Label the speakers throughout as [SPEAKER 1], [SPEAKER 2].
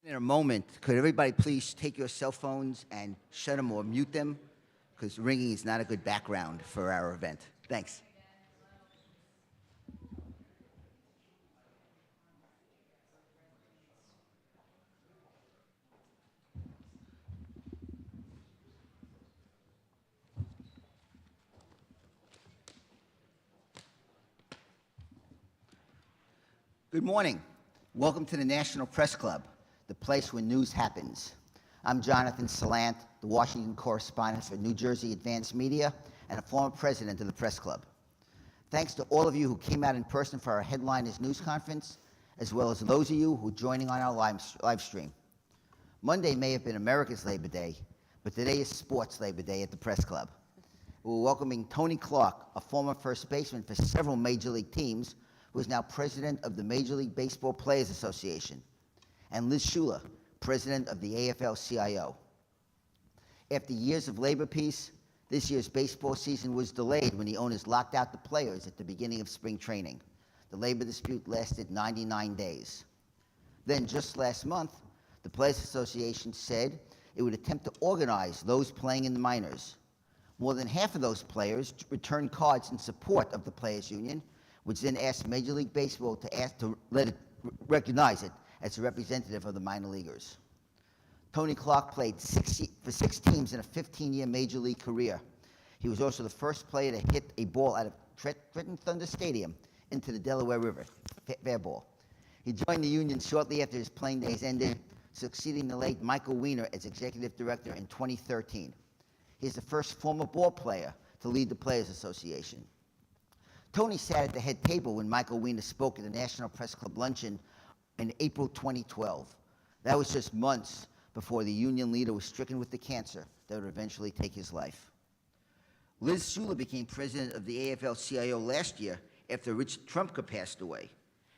[SPEAKER 1] In a moment, could everybody please take your cell phones and shut them or mute them? Because ringing is not a good background for our event. Thanks. Good morning. Welcome to the National Press Club, the place where news happens. I'm Jonathan Salant, the Washington correspondent for New Jersey Advanced Media and a former president of the Press Club. Thanks to all of you who came out in person for our Headliners News Conference, as well as those of you who are joining on our live stream. Monday may have been America's Labor Day, but today is Sports Labor Day at the Press Club. We're welcoming Tony Clark, a former first baseman for several major league teams, who is now president of the Major League Baseball Players Association, and Liz Schuler, president of the AFL-CIO. After years of labor peace, this year's baseball season was delayed when the owners locked out the players at the beginning of spring training. The labor dispute lasted 99 days. Then, just last month, the Players Association said it would attempt to organize those playing in the minors. More than half of those players returned cards in support of the Players Union, which then asked Major League Baseball to let it recognize it as a representative of the minor leaguers. Tony Clark played for six teams in a 15-year Major League career. He was also the first player to hit a ball out of Trenton Thunder Stadium into the Delaware River, fair ball. He joined the union shortly after his playing days ended, succeeding the late Michael Weiner as executive director in 2013. He is the first former ball player to lead the Players Association. Tony sat at the head table when Michael Weiner spoke at the National Press Club luncheon in April 2012. That was just months before the union leader was stricken with the cancer that would eventually take his life. Liz Schuler became president of the AFL-CIO last year after Rich Trumka passed away.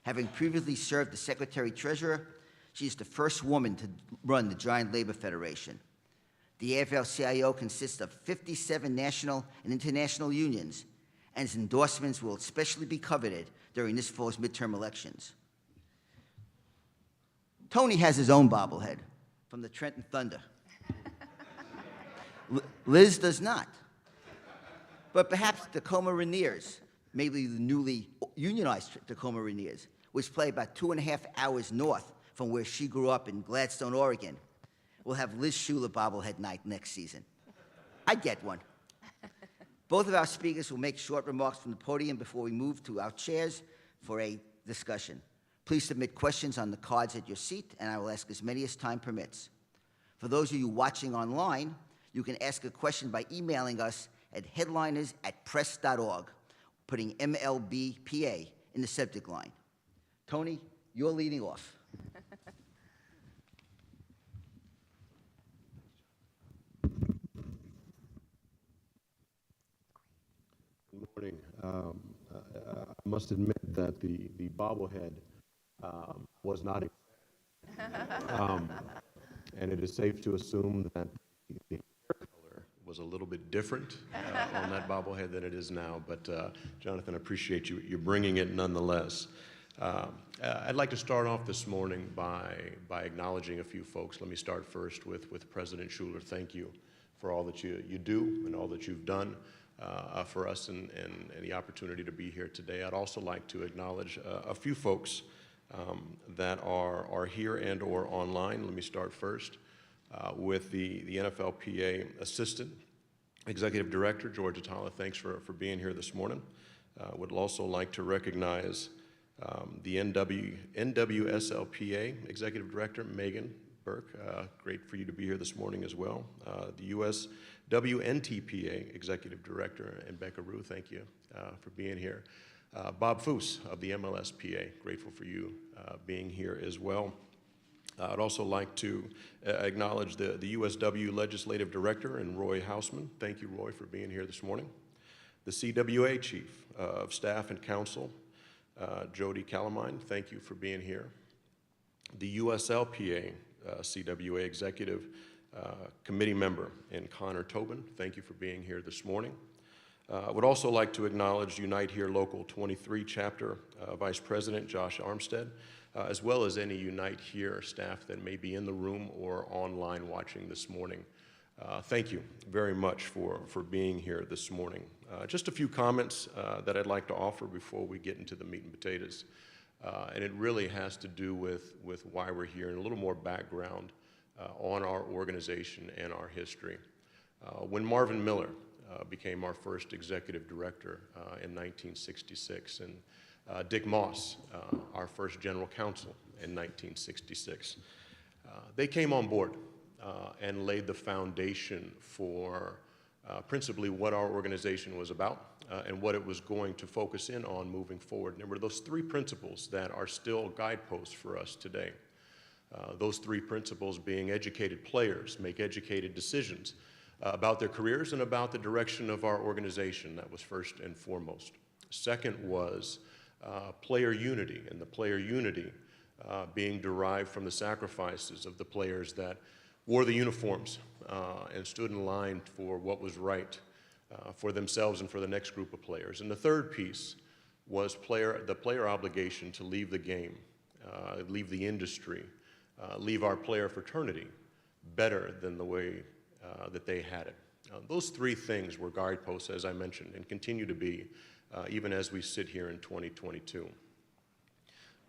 [SPEAKER 1] Having previously served as secretary-treasurer, she is the first woman to run the giant labor federation. The AFL-CIO consists of 57 national and international unions, and its endorsements will especially be coveted during this fall's midterm elections. Tony has his own bobblehead from the Trenton Thunder. Liz does not. But perhaps Tacoma Rainiers, maybe the newly unionized Tacoma Rainiers, which play about 2.5 hours north from where she grew up in Gladstone, Oregon, will have Liz Schuler bobblehead night next season. I'd get one. Both of our speakers will make short remarks from the podium before we move to our chairs for a discussion. Please submit questions on the cards at your seat, and I will ask as many as time permits. For those of you watching online, you can ask a question by emailing us at headliners@press.org, putting MLBPA in the subject line. Tony, you're leading off.
[SPEAKER 2] Good morning. I must admit that the bobblehead was not, and it is safe to assume that the hair color was a little bit different on that bobblehead than it is now. But Jonathan, I appreciate you bringing it nonetheless. I'd like to start off this morning by acknowledging a few folks. Let me start first with President Schuler. Thank you for all that you do and all that you've done for us and the opportunity to be here today. I'd also like to acknowledge a few folks that are here and or online. Let me start first with the NFLPA Assistant Executive Director, George Atala. Thanks for being here this morning. Would also like to recognize the NWSLPA Executive Director, Megan Burke. Great for you to be here this morning as well. The USWNTPA Executive Director, and Becca Rue, thank you for being here. Bob Foose of the MLSPA, grateful for you being here as well. I'd also like to acknowledge the USW Legislative Director and Roy Hausman. Thank you, Roy, for being here this morning. The CWA Chief of Staff and Counsel, Jody Calamine, thank you for being here. The USLPA CWA Executive Committee Member and Connor Tobin, thank you for being here this morning. I would also like to acknowledge Unite Here Local 23 Chapter Vice President Josh Armstead, as well as any Unite Here staff that may be in the room or online watching this morning. Thank you very much for being here this morning. Just a few comments that I'd like to offer before we get into the meat and potatoes. And it really has to do with why we're here and a little more background on our organization and our history. When Marvin Miller became our first executive director in 1966, and Dick Moss, our first general counsel in 1966. They came on board and laid the foundation for principally what our organization was about and what it was going to focus in on moving forward. And there were those three principles that are still guideposts for us today. Those three principles being educated players make educated decisions about their careers and about the direction of our organization. That was first and foremost. Second was player unity, and the player unity being derived from the sacrifices of the players that wore the uniforms and stood in line for what was right for themselves and for the next group of players. And the third piece was the player obligation to leave the game, leave the industry, leave our player fraternity better than the way that they had it. Those three things were guideposts, as I mentioned, and continue to be, even as we sit here in 2022.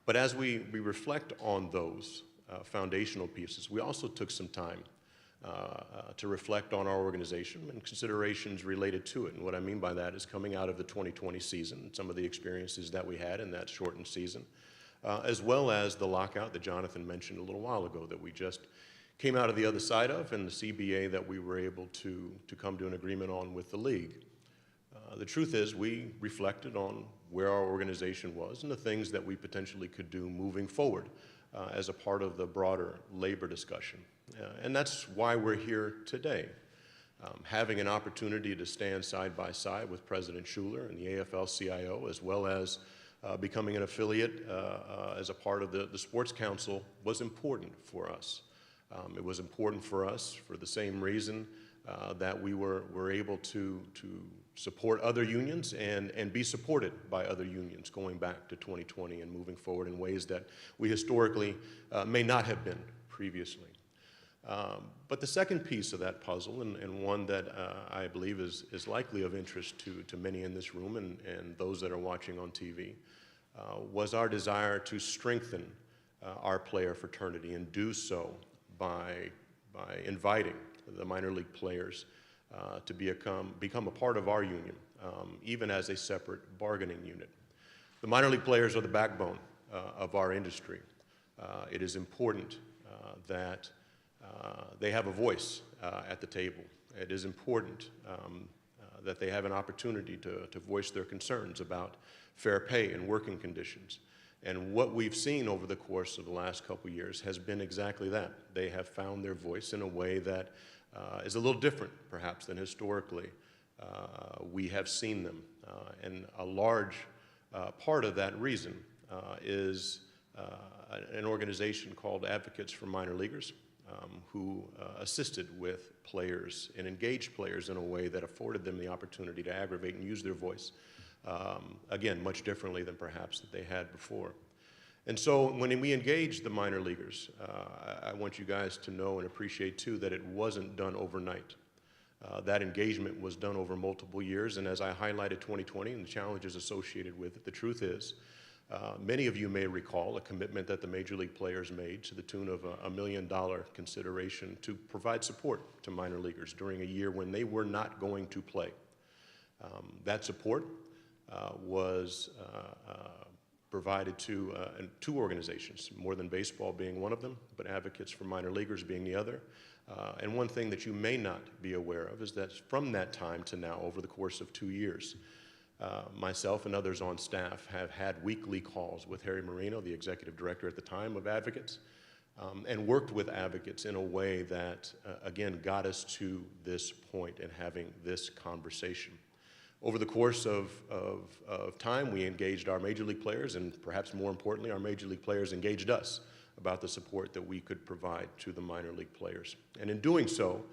[SPEAKER 2] But as we reflect on those foundational pieces, we also took some time to reflect on our organization and considerations related to it. And what I mean by that is coming out of the 2020 season, some of the experiences that we had in that shortened season, as well as the lockout that Jonathan mentioned a little while ago that we just came out of the other side of, and the CBA that we were able to come to an agreement on with the league. The truth is we reflected on where our organization was and the things that we potentially could do moving forward as a part of the broader labor discussion. And that's why we're here today, having an opportunity to stand side by side with President Schuler and the AFL-CIO, as well as becoming an affiliate as a part of the Sports Council was important for us. It was important for us for the same reason that we were able to support other unions and be supported by other unions going back to 2020 and moving forward in ways that we historically may not have been previously. But the second piece of that puzzle, and one that I believe is likely of interest to many in this room and those that are watching on TV, was our desire to strengthen our player fraternity and do so by inviting the minor league players to become a part of our union, even as a separate bargaining unit. The minor league players are the backbone of our industry. It is important that they have a voice at the table. It is important that they have an opportunity to voice their concerns about fair pay and working conditions. And what we've seen over the course of the last couple of years has been exactly that. They have found their voice in a way that is a little different, perhaps, than historically we have seen them. And a large part of that reason is an organization called Advocates for Minor Leaguers, who assisted with players and engaged players in a way that afforded them the opportunity to aggravate and use their voice. Again, much differently than perhaps that they had before. And so when we engaged the minor leaguers, I want you guys to know and appreciate too that it wasn't done overnight. That engagement was done over multiple years, and as I highlighted 2020 and the challenges associated with it, the truth is, many of you may recall a commitment that the major league players made to the tune of $1 million consideration to provide support to minor leaguers during a year when they were not going to play. That support was provided to two organizations, More Than Baseball being one of them, but Advocates for Minor Leaguers being the other. And one thing that you may not be aware of is that from that time to now, over the course of 2 years, myself and others on staff have had weekly calls with Harry Marino, the executive director at the time of Advocates, and worked with Advocates in a way that, again, got us to this point in having this conversation. Over the course of time, we engaged our major league players, and perhaps more importantly, our major league players engaged us about the support that we could provide to the minor league players. And in doing so,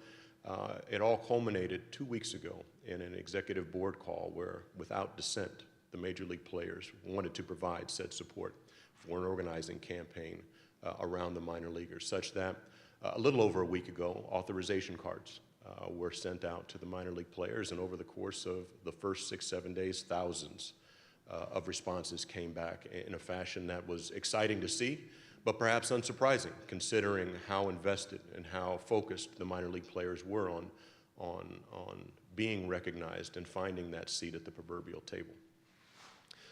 [SPEAKER 2] It all culminated 2 weeks ago in an executive board call where, without dissent, the major league players wanted to provide said support for an organizing campaign around the minor leaguers, such that a little over a week ago, authorization cards were sent out to the minor league players, and over the course of the first 6-7 days, thousands of responses came back in a fashion that was exciting to see, but perhaps unsurprising, considering how invested and how focused the minor league players were on being recognized and finding that seat at the proverbial table.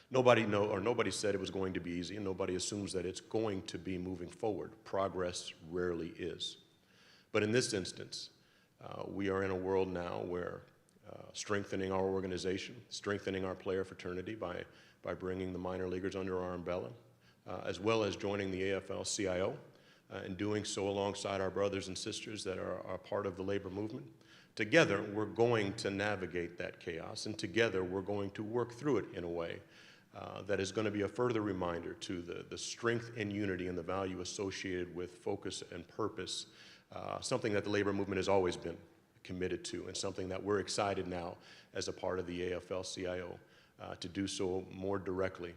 [SPEAKER 2] Nobody said it was going to be easy, and nobody assumes that it's going to be moving forward. Progress rarely is. But in this instance, we are in a world now where strengthening our organization, strengthening our player fraternity by bringing the minor leaguers under our umbrella, as well as joining the AFL-CIO, and doing so alongside our brothers and sisters that are part of the labor movement. Together, we're going to navigate that chaos, and together we're going to work through it in a way that is going to be a further reminder to the strength and unity and the value associated with focus and purpose, something that the labor movement has always been committed to, and something that we're excited now as a part of the AFL-CIO to do so more directly,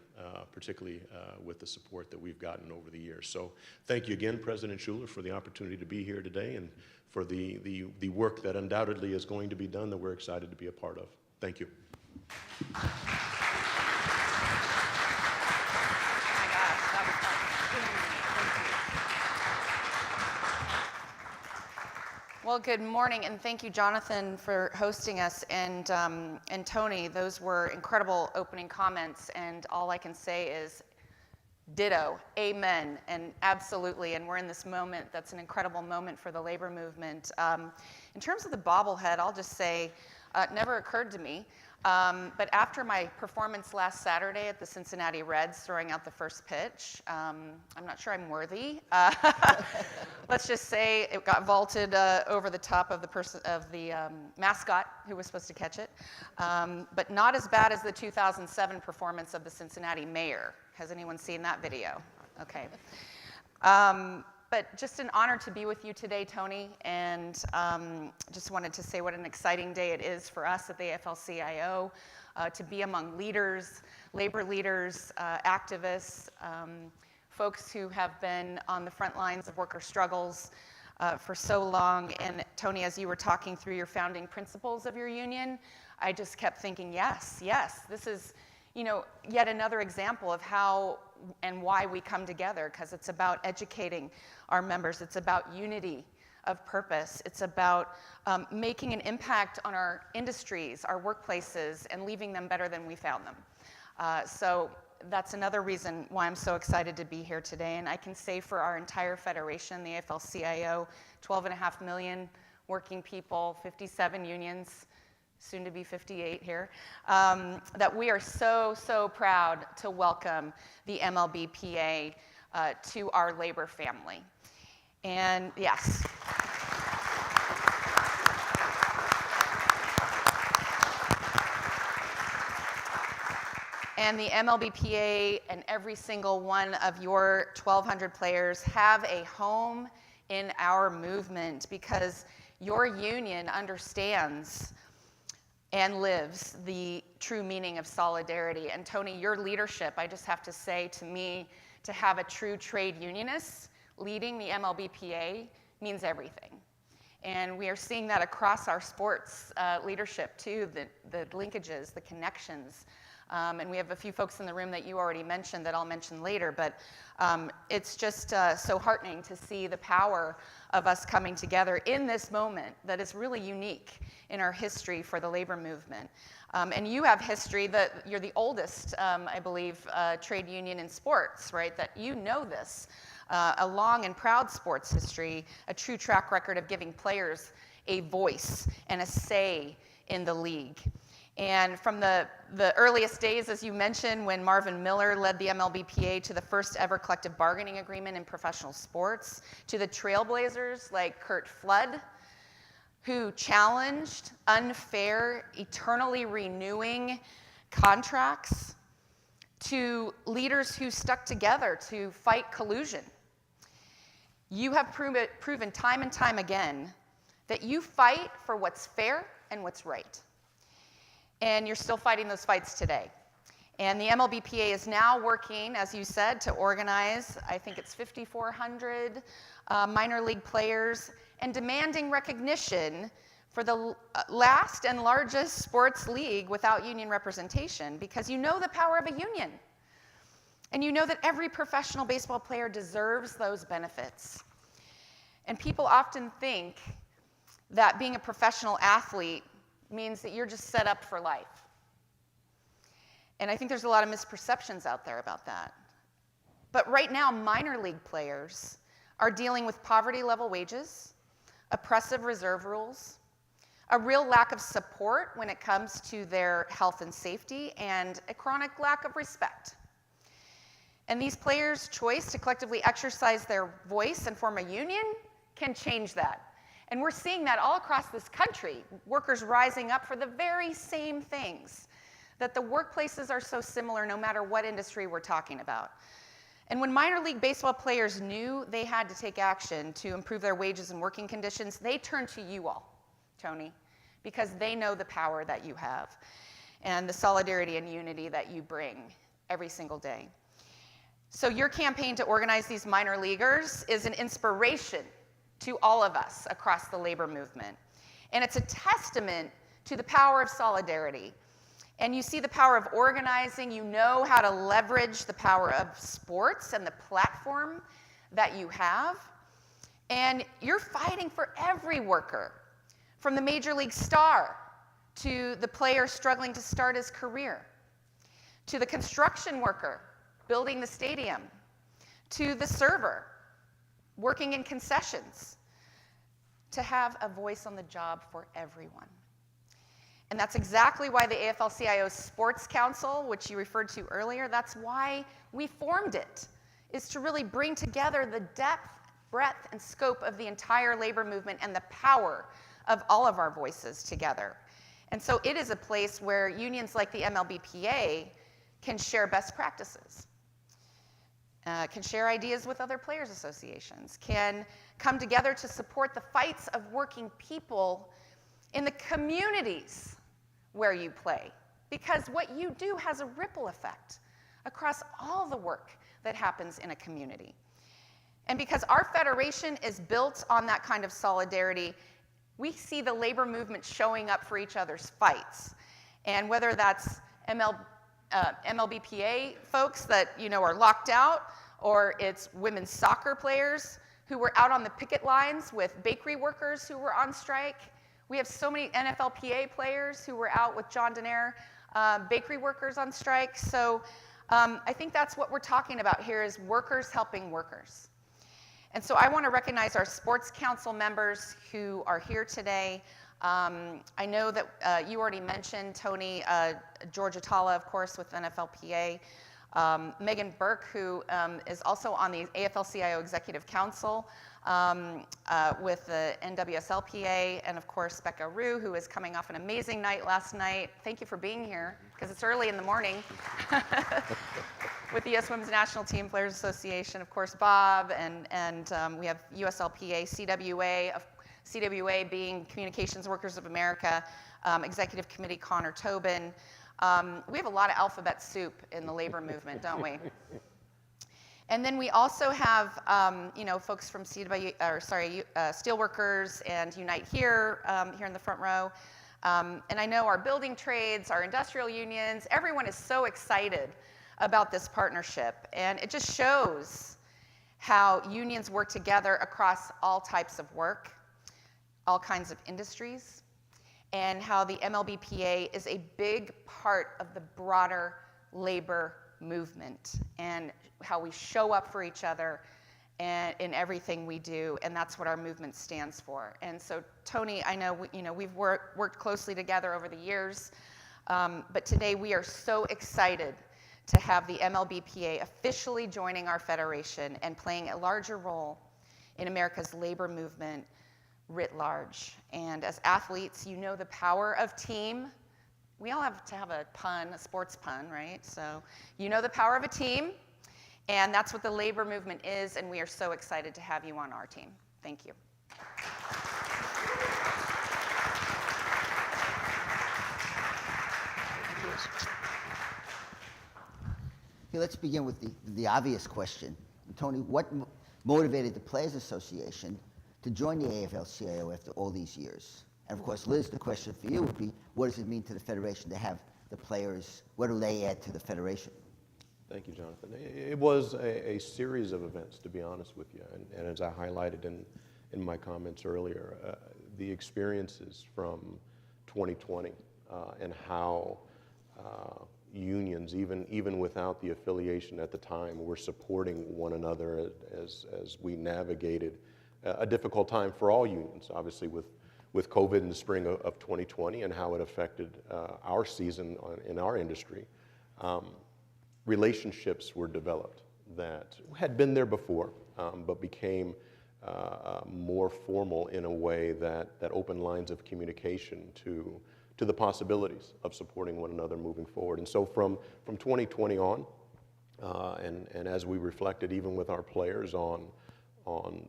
[SPEAKER 2] particularly with the support that we've gotten over the years. So thank you again, President Schuler, for the opportunity to be here today and for the work that undoubtedly is going to be done that we're excited to be a part of. Thank you.
[SPEAKER 3] Well, good morning, and thank you, Jonathan, for hosting us, and Tony. Those were incredible opening comments, and all I can say is ditto, amen, and absolutely, and we're in this moment that's an incredible moment for the labor movement. In terms of the bobblehead, I'll just say, it never occurred to me, but after my performance last Saturday at the Cincinnati Reds, throwing out the first pitch, I'm not sure I'm worthy. Let's just say it got vaulted over the top of the mascot who was supposed to catch it, but not as bad as the 2007 performance of the Cincinnati mayor. Has anyone seen that video? Okay. But just an honor to be with you today, Tony, and just wanted to say what an exciting day it is for us at the AFL-CIO to be among leaders, labor leaders, activists, folks who have been on the front lines of worker struggles for so long. And Tony, as you were talking through your founding principles of your union, I just kept thinking, yes, this is, yet another example of how and why we come together, because it's about educating our members. It's about unity of purpose. It's about making an impact on our industries, our workplaces, and leaving them better than we found them. So that's another reason why I'm so excited to be here today. And I can say for our entire federation, the AFL-CIO, 12.5 million working people, 57 unions, soon to be 58 here, that we are so proud to welcome the MLBPA to our labor family. And yes. And the MLBPA and every single one of your 1,200 players have a home in our movement, because your union understands and lives the true meaning of solidarity. And Tony, your leadership, I just have to say, to me, to have a true trade unionist leading the MLBPA means everything. And we are seeing that across our sports leadership too, the linkages, the connections. And we have a few folks in the room that you already mentioned that I'll mention later, but it's just so heartening to see the power of us coming together in this moment that is really unique in our history for the labor movement. And you have history that you're the oldest, I believe, trade union in sports, right? That you know this. A long and proud sports history, a true track record of giving players a voice and a say in the league. And from the earliest days, as you mentioned, when Marvin Miller led the MLBPA to the first ever collective bargaining agreement in professional sports, to the trailblazers like Curt Flood, who challenged unfair, eternally renewing contracts, to leaders who stuck together to fight collusion. You have proven time and time again that you fight for what's fair and what's right. And you're still fighting those fights today. And the MLBPA is now working, as you said, to organize, I think it's 5,400 minor league players, and demanding recognition for the last and largest sports league without union representation, because you know the power of a union. And you know that every professional baseball player deserves those benefits. And people often think that being a professional athlete means that you're just set up for life. And I think there's a lot of misperceptions out there about that. But right now, minor league players are dealing with poverty-level wages, oppressive reserve rules, a real lack of support when it comes to their health and safety, and a chronic lack of respect. And these players' choice to collectively exercise their voice and form a union can change that. And we're seeing that all across this country, workers rising up for the very same things, that the workplaces are so similar no matter what industry we're talking about. And when minor league baseball players knew they had to take action to improve their wages and working conditions, they turned to you all, Tony, because they know the power that you have and the solidarity and unity that you bring every single day. So your campaign to organize these minor leaguers is an inspiration to all of us across the labor movement. And it's a testament to the power of solidarity. And you see the power of organizing, you know how to leverage the power of sports and the platform that you have. And you're fighting for every worker, from the major league star to the player struggling to start his career, to the construction worker building the stadium, to the server working in concessions, to have a voice on the job for everyone. And that's exactly why the AFL-CIO Sports Council, which you referred to earlier, that's why we formed it, is to really bring together the depth, breadth, and scope of the entire labor movement and the power of all of our voices together. And so it is a place where unions like the MLBPA can share best practices, can share ideas with other players' associations, can come together to support the fights of working people in the communities where you play. Because what you do has a ripple effect across all the work that happens in a community. And because our federation is built on that kind of solidarity, we see the labor movement showing up for each other's fights. And whether that's MLBPA folks that are locked out, or it's women's soccer players who were out on the picket lines with bakery workers who were on strike. We have so many NFLPA players who were out with John Denaire, bakery workers on strike. So I think that's what we're talking about here, is workers helping workers. And so I want to recognize our Sports Council members who are here today. I know that you already mentioned, Tony, George Atala, of course, with NFLPA. Megan Burke, who is also on the AFL-CIO Executive Council with the NWSLPA, and of course Becca Rue, who is coming off an amazing night last night. Thank you for being here, because it's early in the morning. With the U.S. Women's National Team Players Association, of course, Bob, and we have USLPA, CWA being Communications Workers of America, Executive Committee Connor Tobin. We have a lot of alphabet soup in the labor movement, don't we? And then we also have, folks from Steelworkers and Unite Here, here in the front row. And I know our building trades, our industrial unions, everyone is so excited about this partnership. And it just shows how unions work together across all types of work, all kinds of industries, and how the MLBPA is a big part of the broader labor movement, and how we show up for each other in everything we do, and that's what our movement stands for. And so, Tony, I know we've worked closely together over the years, but today we are so excited to have the MLBPA officially joining our federation and playing a larger role in America's labor movement writ large. And as athletes, you know the power of team. We all have to have a pun, a sports pun, right? So you know the power of a team, and that's what the labor movement is, and we are so excited to have you on our team. Thank you.
[SPEAKER 1] let's begin with the obvious question. Tony, what motivated the Players Association to join the AFL-CIO after all these years? And of course, Liz, the question for you would be, what does it mean to the Federation to have the players, what do they add to the Federation?
[SPEAKER 2] Thank you, Jonathan. It was a series of events, to be honest with you, and as I highlighted in my comments earlier, the experiences from 2020 and how unions, even without the affiliation at the time, were supporting one another as we navigated a difficult time for all unions, obviously with COVID in the spring of 2020 and how it affected our season in our industry. Relationships were developed that had been there before, but became more formal in a way that opened lines of communication to the possibilities of supporting one another moving forward. And so from 2020 on, and as we reflected even with our players on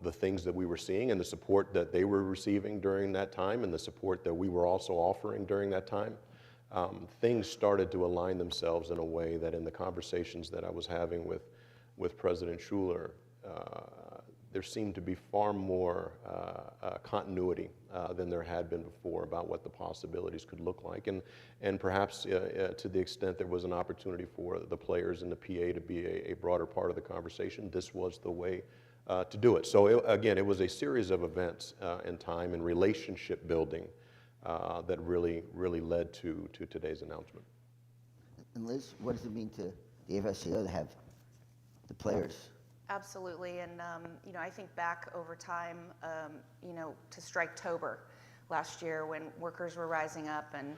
[SPEAKER 2] the things that we were seeing and the support that they were receiving during that time and the support that we were also offering during that time, things started to align themselves in a way that in the conversations that I was having with President Schuler, there seemed to be far more continuity than there had been before about what the possibilities could look like. And perhaps to the extent there was an opportunity for the players and the PA to be a broader part of the conversation, this was the way to do it. So again, it was a series of events and time and relationship building that really led to today's announcement.
[SPEAKER 1] And Liz, what does it mean to the AFL-CIO to have the players?
[SPEAKER 3] Absolutely, and I think back over time, to Striketober last year when workers were rising up and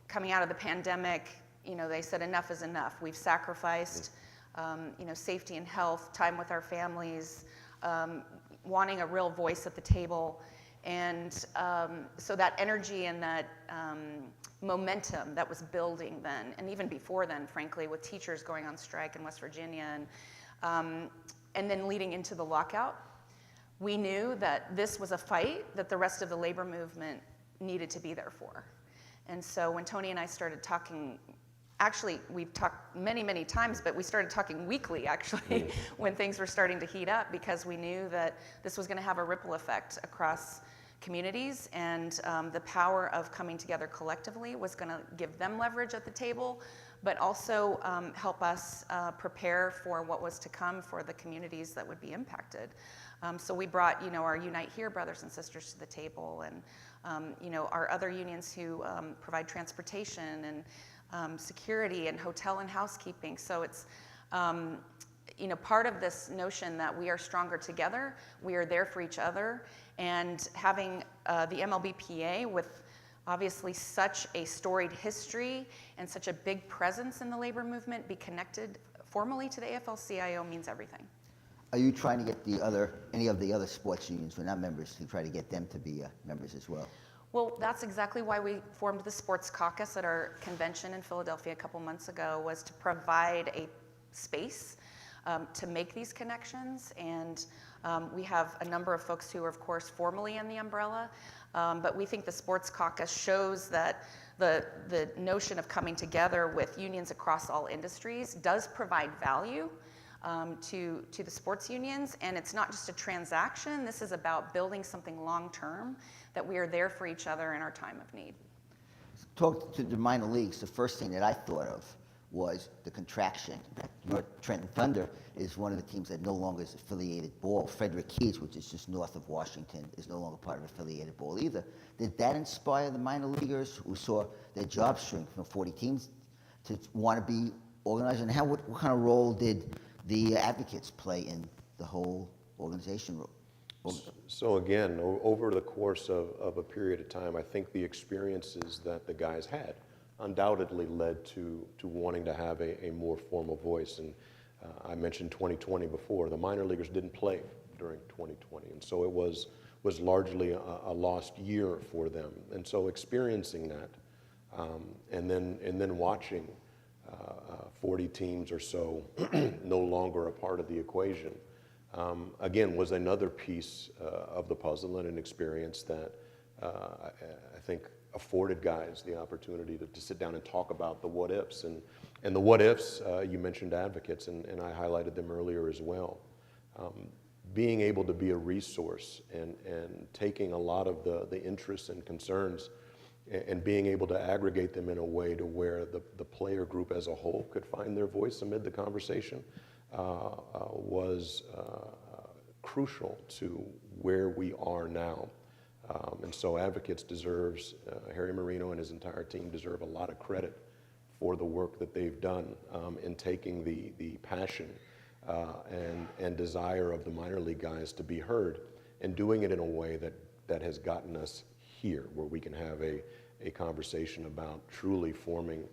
[SPEAKER 3] coming out of the pandemic. They said enough is enough. We've sacrificed, safety and health, time with our families, wanting a real voice at the table, and so that energy and that momentum that was building then, and even before then, frankly, with teachers going on strike in West Virginia and then leading into the lockout, we knew that this was a fight that the rest of the labor movement needed to be there for. And so when Tony and I started talking, actually we've talked many times, but we started talking weekly actually when things were starting to heat up, because we knew that this was going to have a ripple effect across communities, and the power of coming together collectively was going to give them leverage at the table, but also help us prepare for what was to come for the communities that would be impacted. So we brought, our Unite Here brothers and sisters to the table, and our other unions who provide transportation and security and hotel and housekeeping. So it's part of this notion that we are stronger together, we are there for each other, and having the MLBPA with obviously such a storied history and such a big presence in the labor movement be connected formally to the AFL-CIO means everything.
[SPEAKER 1] Are you trying to get any of the other sports unions who are not members to try to get them to be members as well?
[SPEAKER 3] Well, that's exactly why we formed the Sports Caucus at our convention in Philadelphia a couple months ago, was to provide a space to make these connections. And we have a number of folks who are, of course, formally in the umbrella, but we think the Sports Caucus shows that the notion of coming together with unions across all industries does provide value to the sports unions, and it's not just a transaction. This is about building something long-term, that we are there for each other in our time of need.
[SPEAKER 1] Talk to the minor leagues. The first thing that I thought of was the contraction. North Trenton Thunder is one of the teams that no longer is affiliated ball. Frederick Keys, which is just north of Washington, is no longer part of affiliated ball either. Did that inspire the minor leaguers who saw their jobs shrink from 40 teams to want to be organized? And what kind of role did the advocates play in the whole organization?
[SPEAKER 2] So again, over the course of a period of time, I think the experiences that the guys had undoubtedly led to wanting to have a more formal voice. And I mentioned 2020 before. The minor leaguers didn't play during 2020, and so it was largely a lost year for them. And so experiencing that, and then watching 40 teams or so no longer a part of the equation, again, was another piece of the puzzle and an experience that I think, afforded guys the opportunity to sit down and talk about the what ifs. And the what ifs, you mentioned advocates, and I highlighted them earlier as well. Being able to be a resource and taking a lot of the interests and concerns and being able to aggregate them in a way to where the player group as a whole could find their voice amid the conversation was crucial to where we are now. And so Advocates deserves, Harry Marino and his entire team deserve a lot of credit for the work that they've done in taking the passion and desire of the minor league guys to be heard and doing it in a way that has gotten us here, where we can have a conversation about truly forming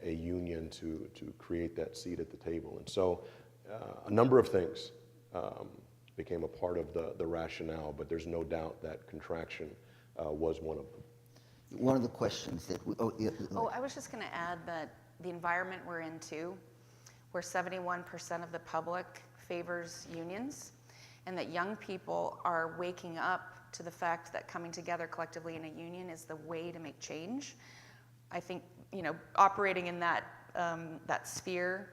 [SPEAKER 2] a union to create that seat at the table. And so a number of things became a part of the rationale, but there's no doubt that contraction was one of them.
[SPEAKER 1] One of the questions that we,
[SPEAKER 3] I was just going to add that the environment we're in too, where 71% of the public favors unions, and that young people are waking up to the fact that coming together collectively in a union is the way to make change. I think, operating in that sphere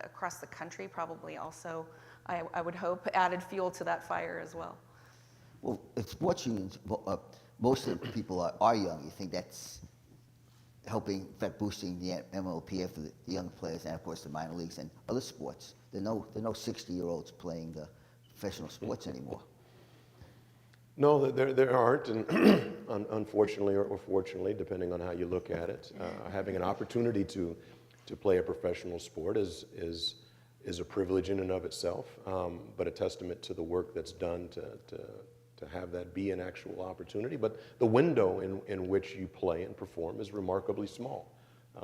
[SPEAKER 3] across the country probably also, I would hope, added fuel to that fire as well.
[SPEAKER 1] well, if sports unions, most of the people are young. You think that's helping, in fact, boosting the MLBPA for the young players, and of course the minor leagues and other sports. There are no 60-year-olds playing the professional sports anymore.
[SPEAKER 2] No, there aren't, and unfortunately or fortunately, depending on how you look at it, having an opportunity to play a professional sport is a privilege in and of itself, but a testament to the work that's done to have that be an actual opportunity. But the window in which you play and perform is remarkably small,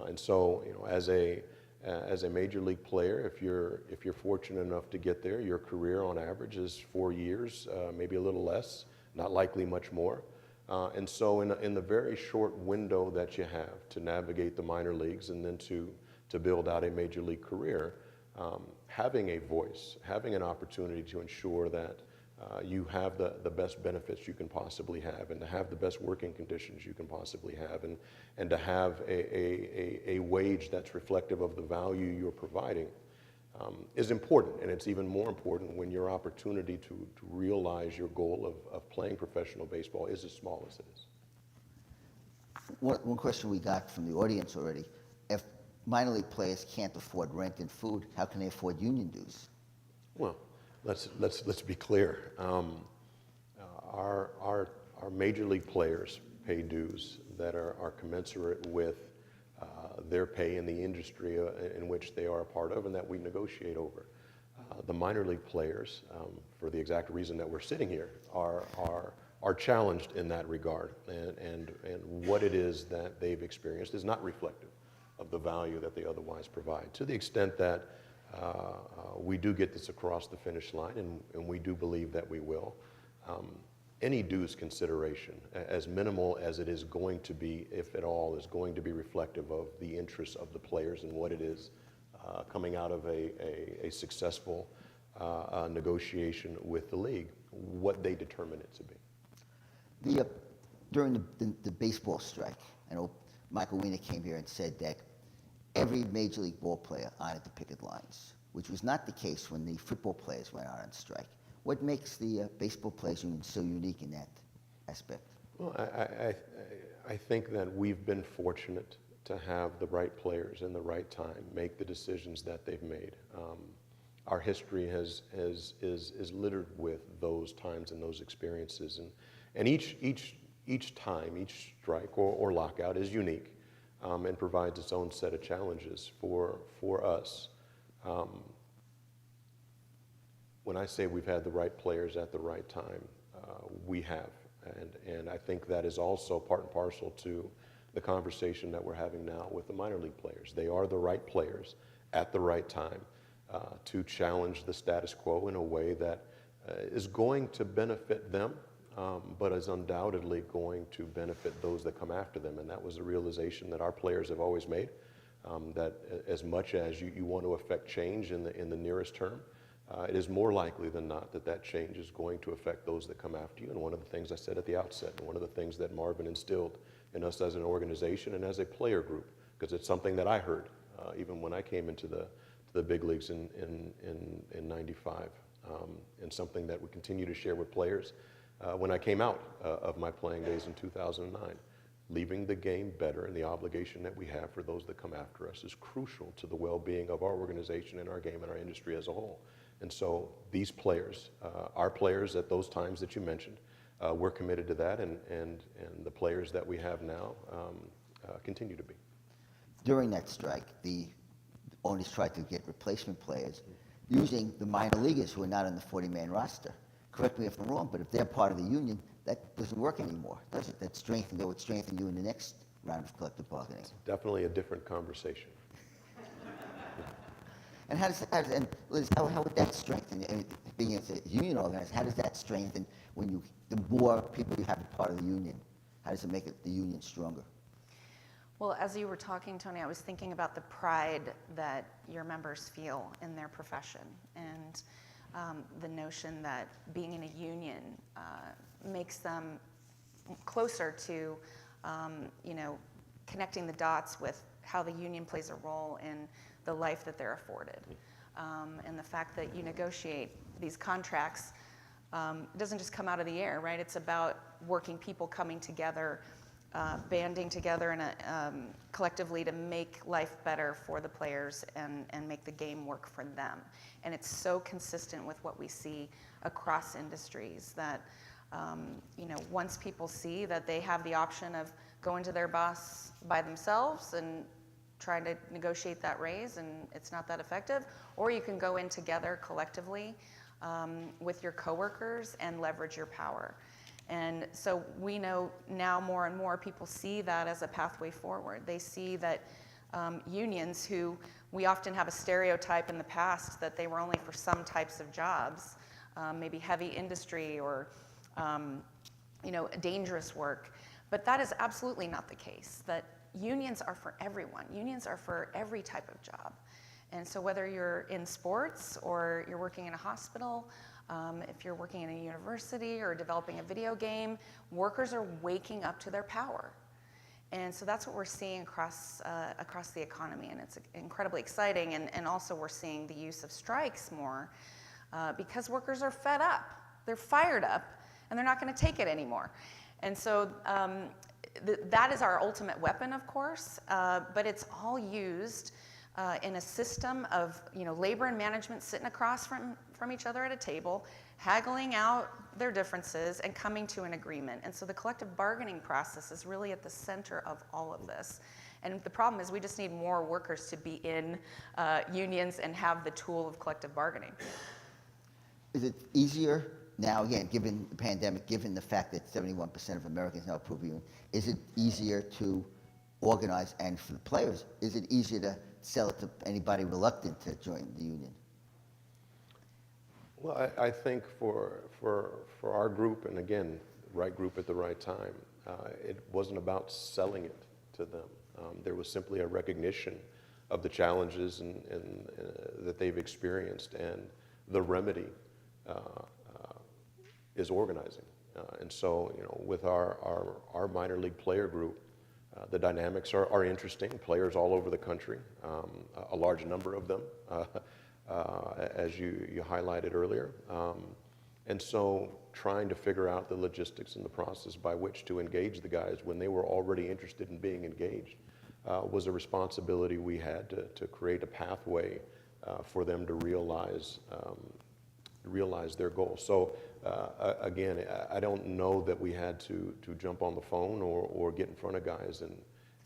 [SPEAKER 2] and so as a major league player, if you're fortunate enough to get there, your career on average is 4 years, maybe a little less, not likely much more. And so in the very short window that you have to navigate the minor leagues and then to build out a major league career, having a voice, having an opportunity to ensure that you have the best benefits you can possibly have, and to have the best working conditions you can possibly have, and to have a wage that's reflective of the value you're providing is important. And it's even more important when your opportunity to realize your goal of playing professional baseball is as small as it is.
[SPEAKER 1] One question we got from the audience already: if minor league players can't afford rent and food, how can they afford union dues?
[SPEAKER 2] Well, let's be clear. Our major league players pay dues that are commensurate with their pay in the industry in which they are a part of and that we negotiate over. The minor league players, for the exact reason that we're sitting here, are challenged in that regard, and what it is that they've experienced is not reflective of the value that they otherwise provide. To the extent that we do get this across the finish line, and we do believe that we will, any dues consideration, as minimal as it is going to be, if at all, is going to be reflective of the interests of the players and what it is coming out of a successful negotiation with the league, what they determine it to be.
[SPEAKER 1] During the baseball strike, I know Michael Weiner came here and said that every major league ball player honored the picket lines, which was not the case when the football players went out on strike. What makes the baseball players union so unique in that aspect?
[SPEAKER 2] Well, I think that we've been fortunate to have the right players in the right time make the decisions that they've made. Our history is littered with those times and those experiences, and each time, each strike or lockout is unique and provides its own set of challenges for us. When I say we've had the right players at the right time, we have. And I think that is also part and parcel to the conversation that we're having now with the minor league players. They are the right players at the right time to challenge the status quo in a way that is going to benefit them, but is undoubtedly going to benefit those that come after them. And that was a realization that our players have always made, that as much as you want to affect change in the nearest term, it is more likely than not that that change is going to affect those that come after you. And one of the things I said at the outset, and one of the things that Marvin instilled in us as an organization and as a player group, because it's something that I heard even when I came into the big leagues in '95, and something that we continue to share with players when I came out of my playing days in 2009. Leaving the game better, and the obligation that we have for those that come after us is crucial to the well-being of our organization and our game and our industry as a whole. And so these players, our players at those times that you mentioned, we're committed to that, and the players that we have now continue to be.
[SPEAKER 1] During that strike, the owners tried to get replacement players using the minor leaguers who are not on the 40-man roster. Correct me if I'm wrong, but if they're part of the union, that doesn't work anymore, does it? That would strengthen you in the next round of collective bargaining.
[SPEAKER 2] Definitely a different conversation.
[SPEAKER 1] And and Liz, how would that strengthen, being as a union organizer, how does that strengthen when the more people you have a part of the union? How does it make the union stronger?
[SPEAKER 3] Well, as you were talking, Tony, I was thinking about the pride that your members feel in their profession, and the notion that being in a union makes them closer to, connecting the dots with how the union plays a role in the life that they're afforded. And the fact that you negotiate these contracts doesn't just come out of the air, right? It's about working people coming together, banding together collectively to make life better for the players and make the game work for them. And it's so consistent with what we see across industries that, once people see that they have the option of going to their boss by themselves and trying to negotiate that raise and it's not that effective, or you can go in together collectively with your coworkers and leverage your power. And so we know now more and more people see that as a pathway forward. They see that unions, who we often have a stereotype in the past that they were only for some types of jobs, maybe heavy industry or dangerous work, but that is absolutely not the case. That unions are for everyone. Unions are for every type of job. And so whether you're in sports or you're working in a hospital, if you're working in a university or developing a video game, workers are waking up to their power. And so that's what we're seeing across the economy, and it's incredibly exciting. And also we're seeing the use of strikes more because workers are fed up. They're fired up, and they're not going to take it anymore. And so that is our ultimate weapon, of course, but it's all used in a system of labor and management sitting across from each other at a table, haggling out their differences and coming to an agreement. And so the collective bargaining process is really at the center of all of this. And the problem is we just need more workers to be in unions and have the tool of collective bargaining.
[SPEAKER 1] Is it easier now, again, given the pandemic, given the fact that 71% of Americans now approve of union, is it easier to organize, and for the players, is it easier to sell it to anybody reluctant to join the union?
[SPEAKER 2] Well, I think for our group, and again, right group at the right time, it wasn't about selling it to them. There was simply a recognition of the challenges that they've experienced, and the remedy is organizing. And so, with our minor league player group, the dynamics are interesting. Players all over the country, a large number of them, as you highlighted earlier. And so trying to figure out the logistics and the process by which to engage the guys when they were already interested in being engaged was a responsibility we had to create a pathway for them to realize their goals. So again, I don't know that we had to jump on the phone or get in front of guys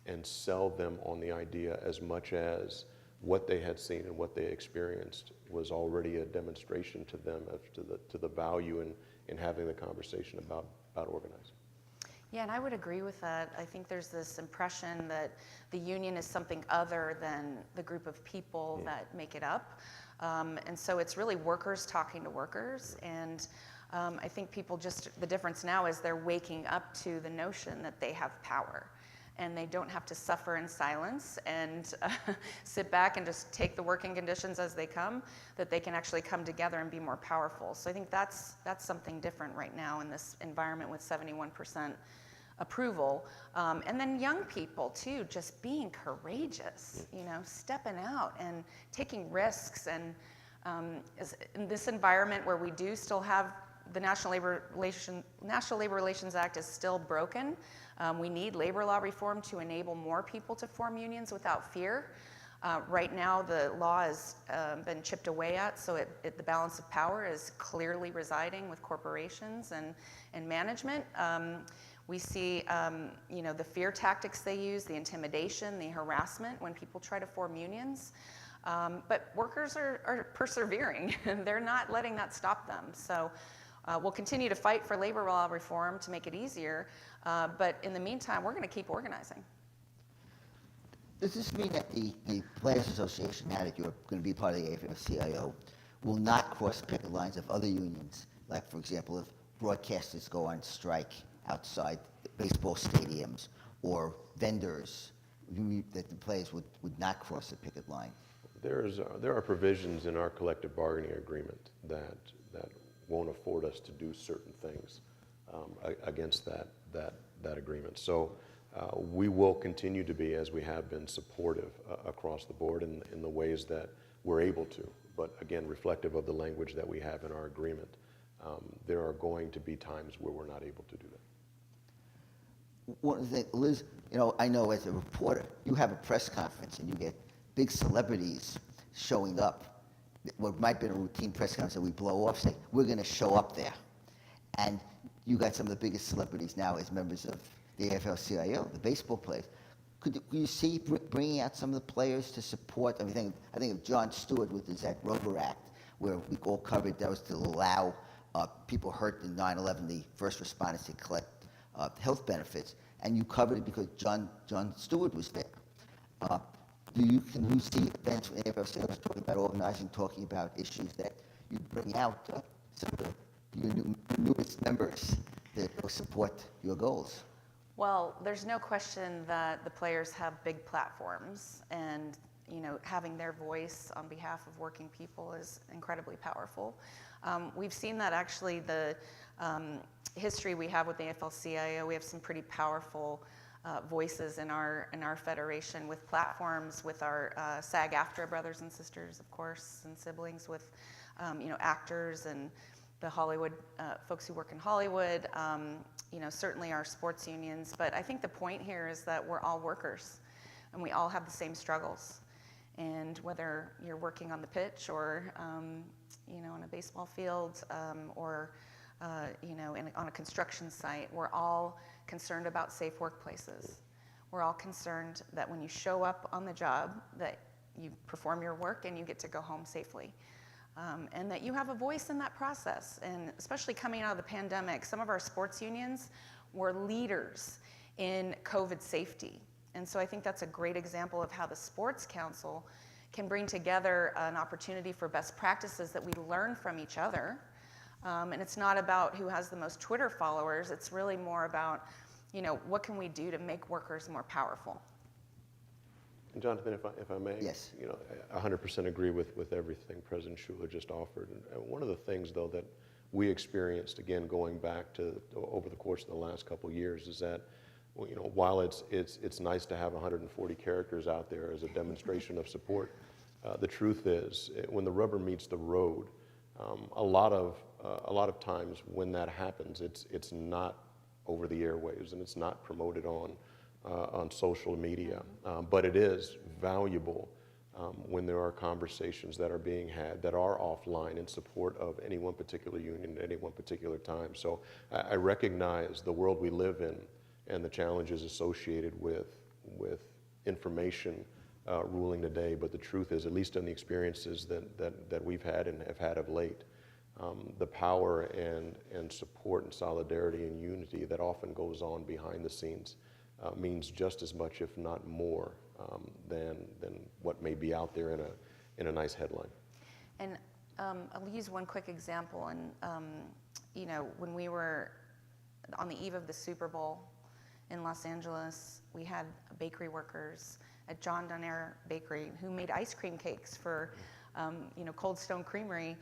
[SPEAKER 2] and sell them on the idea, as much as what they had seen and what they experienced was already a demonstration to them as to the value in having the conversation about organizing.
[SPEAKER 3] Yeah, and I would agree with that. I think there's this impression that the union is something other than the group of people that make it up. And so it's really workers talking to workers. And I think people the difference now is they're waking up to the notion that they have power. and they don't have to suffer in silence and sit back and just take the working conditions as they come, that they can actually come together and be more powerful. So I think that's something different right now in this environment with 71% approval. And then young people too, just being courageous, stepping out and taking risks. And in this environment where we do still have the National Labor Relations Act is still broken. We need labor law reform to enable more people to form unions without fear. Right now, the law has been chipped away at, so the balance of power is clearly residing with corporations and management. We see, the fear tactics they use, the intimidation, the harassment when people try to form unions. But workers are persevering, and they're not letting that stop them. So we'll continue to fight for labor law reform to make it easier, but in the meantime, we're going to keep organizing.
[SPEAKER 1] Does this mean that the Players Association, now that you're going to be part of the AFL-CIO, will not cross picket lines of other unions? Like, for example, if broadcasters go on strike outside baseball stadiums, or vendors, that the players would not cross the picket line?
[SPEAKER 2] There are provisions in our collective bargaining agreement that won't afford us to do certain things against that agreement. So we will continue to be, as we have been, supportive across the board in the ways that we're able to, but again, reflective of the language that we have in our agreement. There are going to be times where we're not able to do that.
[SPEAKER 1] One of the things, Liz, I know as a reporter, you have a press conference and you get big celebrities showing up. What might be a routine press conference that we blow off, say, we're going to show up there. And you got some of the biggest celebrities now as members of the AFL-CIO, the baseball players. Could you see bringing out some of the players to support? I think of Jon Stewart with the Zach Rover Act, where we all covered that was to allow people hurt in 9/11, the first responders, to collect health benefits, and you covered it because Jon Stewart was there. Can you see events when AFL-CIO is talking about organizing, talking about issues that you bring out some of your newest members that will support your goals?
[SPEAKER 3] Well, there's no question that the players have big platforms, and having their voice on behalf of working people is incredibly powerful. We've seen that actually the history we have with the AFL-CIO, we have some pretty powerful voices in our federation with platforms, with our SAG-AFTRA brothers and sisters, of course, and siblings, with actors and the Hollywood folks who work in Hollywood. Certainly our sports unions. But I think the point here is that we're all workers, and we all have the same struggles. And whether you're working on the pitch or on a baseball field or on a construction site, we're all concerned about safe workplaces. We're all concerned that when you show up on the job, that you perform your work and you get to go home safely. And that you have a voice in that process. And especially coming out of the pandemic, some of our sports unions were leaders in COVID safety. And so I think that's a great example of how the Sports Council can bring together an opportunity for best practices that we learn from each other. And it's not about who has the most Twitter followers. It's really more about, what can we do to make workers more powerful?
[SPEAKER 2] And Jonathan, if I may,
[SPEAKER 1] yes.
[SPEAKER 2] I 100% agree with everything President Schuler just offered. And one of the things, though, that we experienced, again, going back to over the course of the last couple of years, is that, while it's nice to have 140 characters out there as a demonstration of support, the truth is, when the rubber meets the road, a lot of times when that happens, it's not over the airwaves and it's not promoted on social media, but it is valuable when there are conversations that are being had that are offline in support of any one particular union at any one particular time. So I recognize the world we live in and the challenges associated with information ruling today, but the truth is, at least in the experiences that we've had and have had of late, the power and support and solidarity and unity that often goes on behind the scenes means just as much, if not more, than what may be out there in a nice headline.
[SPEAKER 3] And I'll use one quick example. And when we were on the eve of the Super Bowl, in Los Angeles, we had bakery workers at John Donaire Bakery who made ice cream cakes for, Cold Stone Creamery.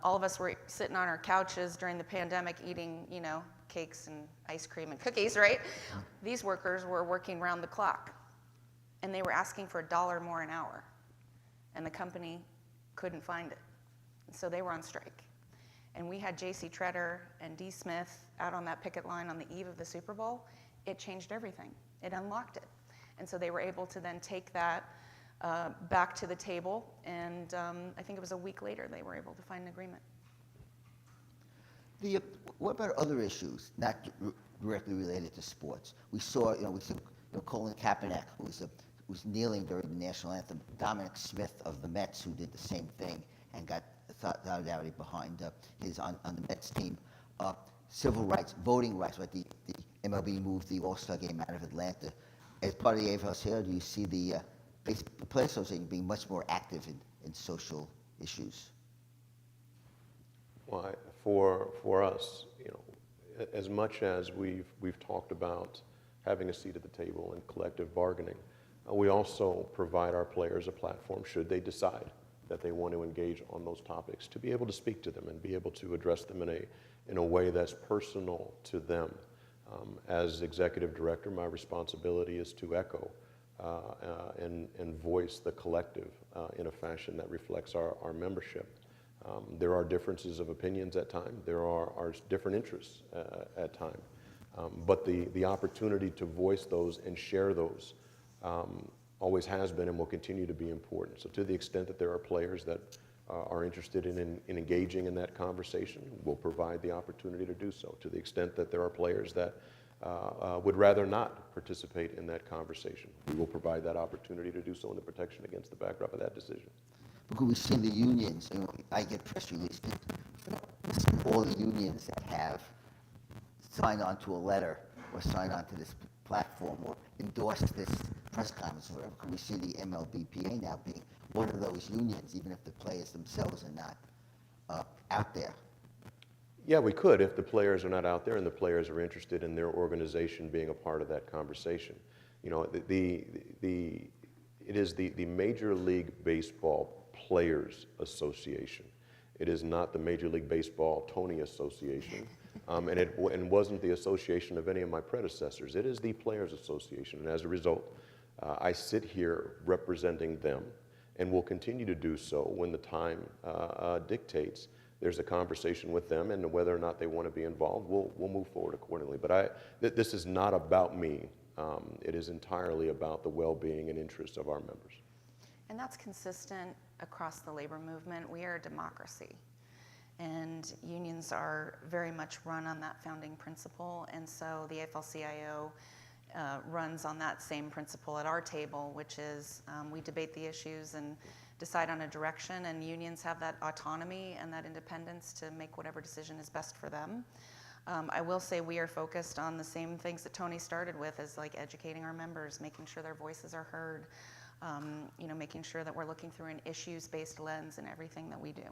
[SPEAKER 3] All of us were sitting on our couches during the pandemic eating, cakes and ice cream and cookies, right? These workers were working round the clock, and they were asking for $1 more an hour, and the company couldn't find it. And so they were on strike. And we had J.C. Treader and D. Smith out on that picket line on the eve of the Super Bowl. It changed everything. It unlocked it. And so they were able to then take that back to the table, and I think it was a week later they were able to find an agreement.
[SPEAKER 1] What about other issues not directly related to sports? We saw Colin Kaepernick, who was kneeling during the national anthem. Dominic Smith of the Mets, who did the same thing and got solidarity behind his on the Mets team. Civil rights, voting rights. Right? The MLB moved the All-Star game out of Atlanta. As part of the AFL-CIO, do you see the Players Association being much more active in social issues?
[SPEAKER 2] Well, for us, as much as we've talked about having a seat at the table and collective bargaining, we also provide our players a platform should they decide that they want to engage on those topics, to be able to speak to them and be able to address them in a way that's personal to them. As executive director, my responsibility is to echo and voice the collective in a fashion that reflects our membership. There are differences of opinions at times. There are different interests at times. But the opportunity to voice those and share those always has been and will continue to be important. So to the extent that there are players that are interested in engaging in that conversation, we'll provide the opportunity to do so. To the extent that there are players that would rather not participate in that conversation, we will provide that opportunity to do so in the protection against the backdrop of that decision.
[SPEAKER 1] Because we see the unions, I get press releases, all the unions that have signed on to a letter or signed on to this platform or endorsed this press conference or whatever. Could we see the MLBPA now being one of those unions, even if the players themselves are not out there?
[SPEAKER 2] Yeah, we could if the players are not out there and the players are interested in their organization being a part of that conversation. It is the Major League Baseball Players Association. It is not the Major League Baseball Tony Association, and wasn't the association of any of my predecessors. It is the Players Association, and as a result, I sit here representing them, and will continue to do so when the time dictates. There's a conversation with them, and whether or not they want to be involved, we'll move forward accordingly. But this is not about me. It is entirely about the well-being and interests of our members.
[SPEAKER 3] And that's consistent across the labor movement. We are a democracy, and unions are very much run on that founding principle. And so the AFL-CIO runs on that same principle at our table, which is we debate the issues and decide on a direction, and unions have that autonomy and that independence to make whatever decision is best for them. I will say we are focused on the same things that Tony started with, is like educating our members, making sure their voices are heard, making sure that we're looking through an issues-based lens in everything that we do.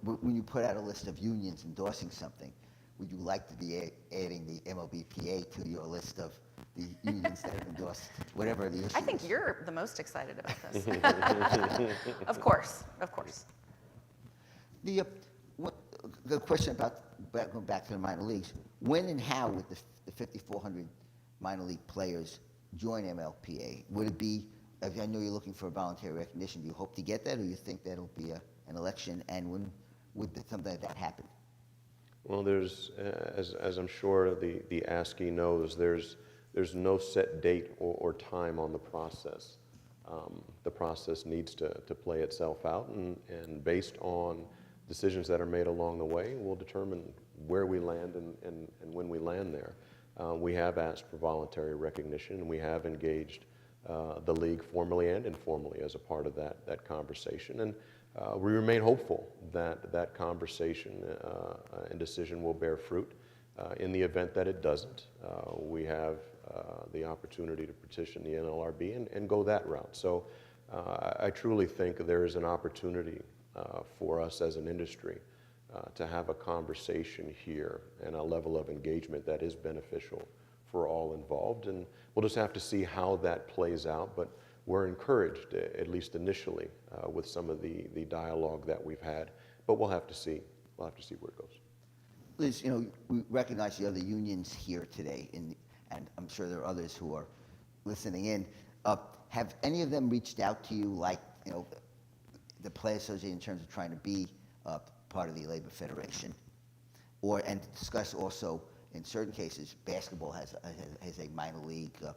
[SPEAKER 1] When you put out a list of unions endorsing something, would you like to be adding the MLBPA to your list of the unions that have endorsed whatever the issue is?
[SPEAKER 3] I think you're the most excited about this. Of course.
[SPEAKER 1] The question about going back to the minor leagues, when and how would the 5,400 minor league players join MLPA? Would it be, I know you're looking for a voluntary recognition, do you hope to get that, or you think that'll be an election, and when would something like that happen?
[SPEAKER 2] Well, there's, as I'm sure the ASCII knows, there's no set date or time on the process. The process needs to play itself out, and based on decisions that are made along the way, we'll determine where we land and when we land there. We have asked for voluntary recognition, and we have engaged the league formally and informally as a part of that conversation. And we remain hopeful that conversation and decision will bear fruit. In the event that it doesn't, we have the opportunity to petition the NLRB and go that route. So I truly think there is an opportunity for us as an industry to have a conversation here and a level of engagement that is beneficial for all involved, and we'll just have to see how that plays out. But we're encouraged, at least initially, with some of the dialogue that we've had. But we'll have to see. We'll have to see where it goes.
[SPEAKER 1] Liz, we recognize the other unions here today, and I'm sure there are others who are listening in. Have any of them reached out to you, like the Players Association, in terms of trying to be part of the Labor Federation, and discuss also, in certain cases, basketball has a minor league, the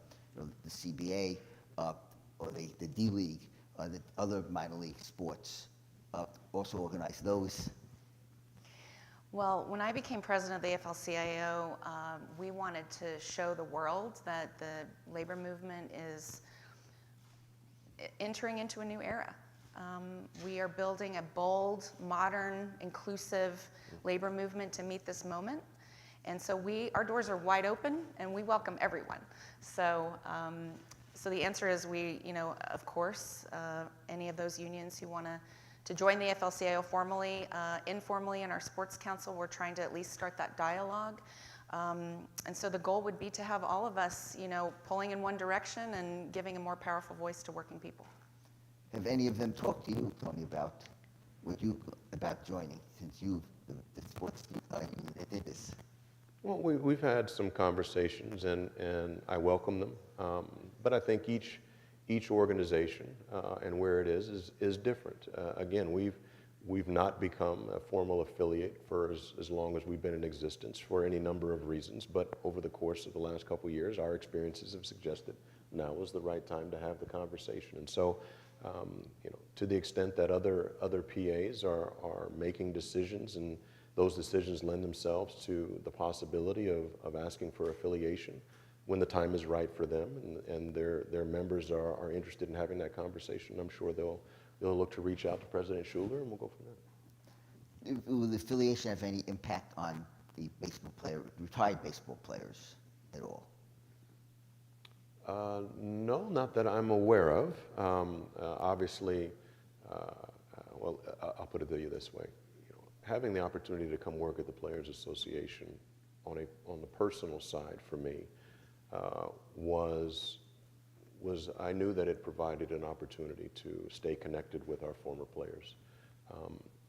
[SPEAKER 1] CBA, or the D League, the other minor league sports, also organize those?
[SPEAKER 3] Well, when I became president of the AFL-CIO, we wanted to show the world that the labor movement is entering into a new era. We are building a bold, modern, inclusive labor movement to meet this moment. And so our doors are wide open, and we welcome everyone. So the answer is of course, any of those unions who want to join the AFL-CIO formally, informally in our sports council, we're trying to at least start that dialogue. And so the goal would be to have all of us, pulling in one direction and giving a more powerful voice to working people.
[SPEAKER 1] Have any of them talked to you, Tony, about joining, since the sports union that did this?
[SPEAKER 2] Well, we've had some conversations, and I welcome them. But I think each organization and where it is different. Again, we've not become a formal affiliate for as long as we've been in existence for any number of reasons. But over the course of the last couple of years, our experiences have suggested now is the right time to have the conversation. And so, to the extent that other PAs are making decisions, and those decisions lend themselves to the possibility of asking for affiliation when the time is right for them, and their members are interested in having that conversation, I'm sure they'll look to reach out to President Schuler, and we'll go from there.
[SPEAKER 1] Will the affiliation have any impact on the retired baseball players at all?
[SPEAKER 2] No, not that I'm aware of. Obviously, I'll put it to you this way. Having the opportunity to come work at the Players Association on the personal side for me was I knew that it provided an opportunity to stay connected with our former players,